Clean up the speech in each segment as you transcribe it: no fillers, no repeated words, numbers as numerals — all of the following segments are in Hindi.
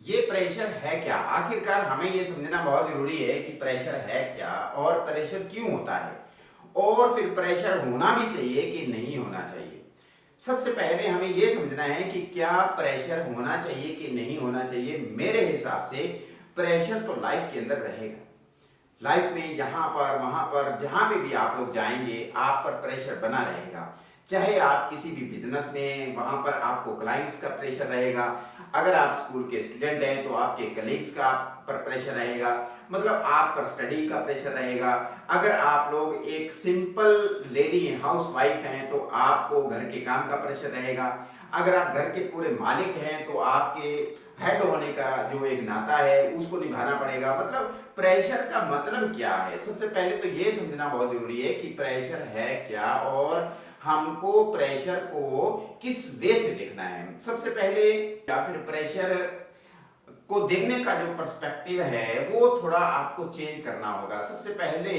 ये प्रेशर है क्या? आखिरकार हमें ये समझना बहुत जरूरी है कि प्रेशर है क्या और प्रेशर क्यों होता है, और फिर प्रेशर होना भी चाहिए कि नहीं होना चाहिए। सबसे पहले हमें ये समझना है कि क्या प्रेशर होना चाहिए कि नहीं होना चाहिए। मेरे हिसाब से प्रेशर तो लाइफ के अंदर रहेगा। लाइफ में यहाँ पर वहां पर जहां पे भी आप लोग जाएंगे आप पर प्रेशर बना रहेगा। चाहे आप किसी भी बिजनेस में, वहां पर आपको क्लाइंट्स का प्रेशर रहेगा। अगर आप स्कूल के स्टूडेंट हैं तो आपके कलीग्स का आप पर प्रेशर रहेगा, मतलब आप पर स्टडी का प्रेशर रहेगा। अगर आप लोग एक सिंपल लेडी हाउस वाइफ हैं तो आपको घर के काम का प्रेशर रहेगा। अगर आप घर के पूरे मालिक हैं तो आपके हेड होने का जो एक नाता है उसको निभाना पड़ेगा। मतलब प्रेशर का मतलब क्या है, सबसे पहले तो ये समझना बहुत जरूरी है कि प्रेशर है क्या और हमको प्रेशर को किस वे से देखना है। सबसे पहले या फिर प्रेशर को देखने का जो पर्सपेक्टिव है वो थोड़ा आपको चेंज करना होगा। सबसे पहले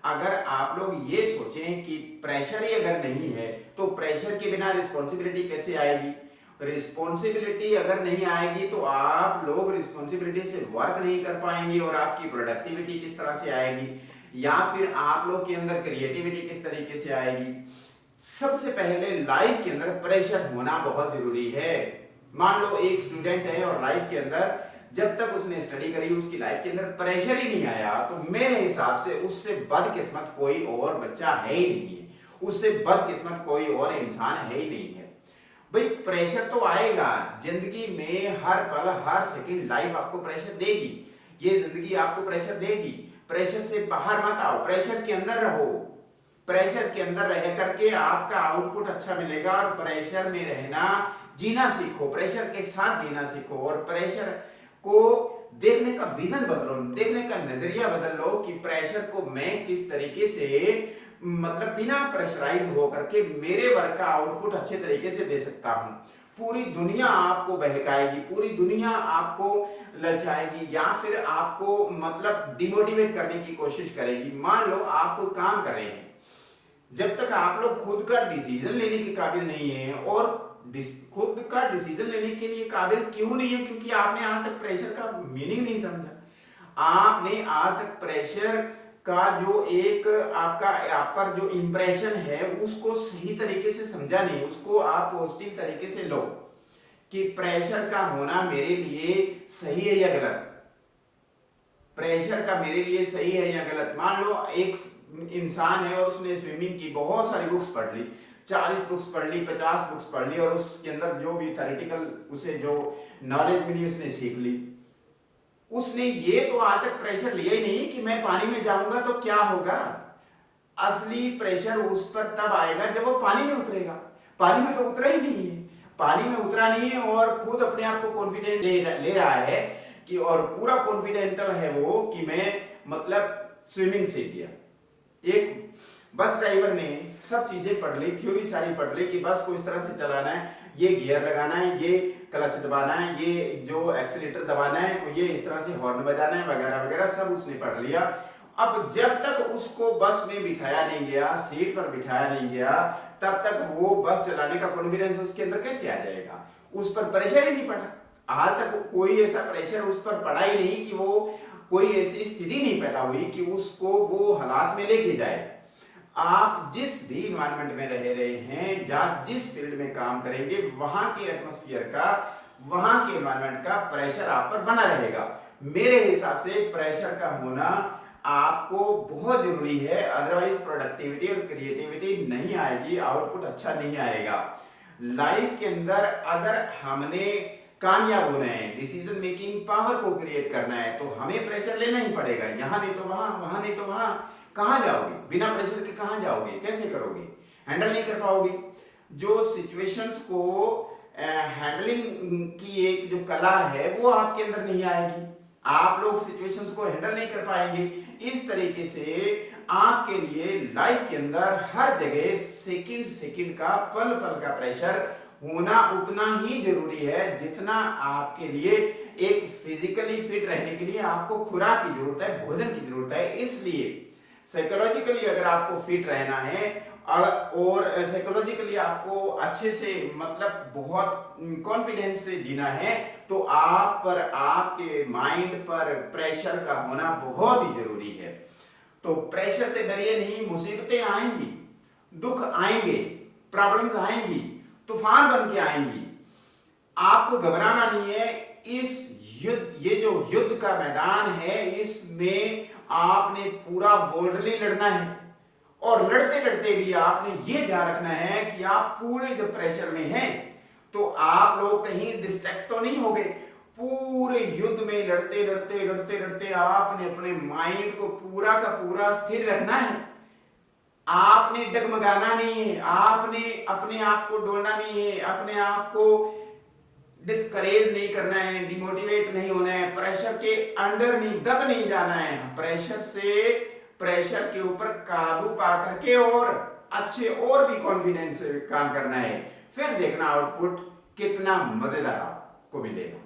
अगर आप लोग ये सोचें कि प्रेशर ही अगर नहीं है तो प्रेशर के बिना रिस्पॉन्सिबिलिटी कैसे आएगी। रिस्पॉन्सिबिलिटी अगर नहीं आएगी तो आप लोग रिस्पॉन्सिबिलिटी से वर्क नहीं कर पाएंगे और आपकी प्रोडक्टिविटी किस तरह से आएगी, या फिर आप लोग के अंदर क्रिएटिविटी किस तरीके से आएगी। सबसे पहले लाइफ के अंदर प्रेशर होना बहुत जरूरी है। मान लो एक स्टूडेंट है और लाइफ के अंदर जब तक उसने स्टडी करी उसकी लाइफ के अंदर प्रेशर ही नहीं आया तो मेरे हिसाब से उससे बदकिस्मत कोई और बच्चा है ही नहीं है, उससे बदकिस्मत कोई और इंसान है ही नहीं है। भाई प्रेशर तो आएगा जिंदगी में, हर पल हर सेकंड लाइफ आपको प्रेशर देगी, ये जिंदगी आपको प्रेशर देगी। प्रेशर से बाहर मत आओ, प्रेशर के अंदर रहो। प्रेशर के अंदर रह करके आपका आउटपुट अच्छा मिलेगा और प्रेशर में रहना जीना सीखो, प्रेशर के साथ जीना सीखो और प्रेशर को देखने का विजन बदलो, देखने का नजरिया बदल लो कि प्रेशर को मैं किस तरीके से, मतलब बिना प्रेशराइज होकर के मेरे वर्क का आउटपुट अच्छे तरीके से दे सकता हूं। पूरी दुनिया आपको बहकाएगी, पूरी दुनिया आपको ललचाएगी या फिर आपको मतलब डिमोटिवेट करने की कोशिश करेगी। मान लो आप कोई काम कर रहे हैं, जब तक आप लोग खुद का डिसीजन लेने के काबिल नहीं है, और खुद का डिसीजन लेने के लिए काबिल क्यों नहीं है, क्योंकि आपने आज तक प्रेशर का मीनिंग नहीं समझा। आपने आज तक प्रेशर का जो एक आपका आप पर जो इंप्रेशन है उसको सही तरीके से समझा नहीं, उसको आप पॉजिटिव तरीके से लो कि प्रेशर का होना मेरे लिए सही है या गलत, प्रेशर का मेरे लिए सही है या गलत। मान लो एक इंसान है और उसने स्विमिंग की बहुत सारी बुक्स पढ़ ली, 40 बुक्स पढ़ ली, 50 बुक्स पढ़ ली और उसके अंदर जो भी थ्योरेटिकल उसे जो नॉलेज मिली उसने सीख ली। उसने ये तो आज तक प्रेशर लिया ही नहीं कि मैं पानी में जाऊंगा तो क्या होगा। असली प्रेशर उस पर तब आएगा जब वो पानी में उतरेगा। पानी में तो उतरा ही नहीं है, पानी में उतरा नहीं है और खुद अपने आप को कॉन्फिडेंट ले रहा है कि, और पूरा कॉन्फिडेंटल है वो कि मैं मतलब स्विमिंग सीख गया। एक बस ड्राइवर ने सब चीजें पढ़ ली, थ्योरी सारी पढ़ ली कि बस को इस तरह से चलाना है, ये गियर लगाना है, ये क्लच दबाना है, ये जो एक्सीलेटर दबाना है, ये इस तरह से हॉर्न बजाना है, वगैरह वगैरह सब उसने पढ़ लिया। अब जब तक उसको बस में बिठाया नहीं गया, सीट पर बिठाया नहीं गया, तब तक वो बस चलाने का कॉन्फिडेंस उसके अंदर कैसे आ जाएगा। उस पर प्रेशर ही नहीं पड़ा। आज तक कोई ऐसा प्रेशर उस पर पड़ा ही नहीं कि वो कोई ऐसी स्थिति नहीं पैदा हुई कि उसको वो हालात में लेके जाए। आप जिस भी इन्वायरमेंट में रह रहे हैं या जिस फील्ड में काम करेंगे वहां के एटमॉस्फेयर का, वहां के एनवायरनमेंट का प्रेशर आप पर बना रहेगा। मेरे हिसाब से प्रेशर का होना आपको बहुत जरूरी है, अदरवाइज प्रोडक्टिविटी और क्रिएटिविटी नहीं आएगी, आउटपुट अच्छा नहीं आएगा। लाइफ के अंदर अगर हमने कामयाब होना है, डिसीजन मेकिंग पावर को क्रिएट करना है तो हमें प्रेशर लेना ही पड़ेगा। यहां नहीं तो वहां, वहां नहीं तो वहां। कहां जाओगे बिना प्रेशर के, कहां जाओगे, कैसे करोगे, हैंडल नहीं कर पाओगे। जो सिचुएशंस को हैंडलिंग की एक जो कला है वो आपके अंदर नहीं आएगी, आप लोग सिचुएशंस को हैंडल नहीं कर पाएंगे। इस तरीके से आपके लिए लाइफ के अंदर हर जगह सेकंड सेकंड का, पल पल का प्रेशर होना उतना ही जरूरी है जितना आपके लिए एक फिजिकली फिट रहने के लिए आपको खुराक की जरूरत है, भोजन की जरूरत है। इसलिए साइकोलॉजिकली अगर आपको फिट रहना है और साइकोलॉजिकली आपको अच्छे से मतलब बहुत कॉन्फिडेंस से जीना है, तो आप पर, आपके माइंड पर प्रेशर का होना बहुत ही जरूरी है। तो प्रेशर से डरिए नहीं, मुसीबतें आएंगी, दुख आएंगे, प्रॉब्लम्स आएंगी, तूफान बन के आएंगी, आपको घबराना नहीं है। इस युद्ध, ये जो युद्ध का मैदान है, इसमें आपने पूरा बोल्डली लड़ना है, और लड़ते लड़ते भी आपने ये ध्यान रखना है कि आप पूरे जब प्रेशर में हैं तो आप लोग कहीं डिस्ट्रैक्ट तो नहीं हो गए। पूरे युद्ध में लड़ते लड़ते लड़ते लड़ते आपने अपने माइंड को पूरा का पूरा स्थिर रखना है। आपने डगमगाना नहीं है, आपने अपने आप को डोलना नहीं है, अपने आप को डिस्करेज नहीं करना है, डिमोटिवेट नहीं होना है, प्रेशर के अंडर नहीं, दब नहीं जाना है। प्रेशर से, प्रेशर के ऊपर काबू पा करके और अच्छे और भी कॉन्फिडेंस से काम करना है। फिर देखना आउटपुट कितना मजेदार आपको मिलेगा।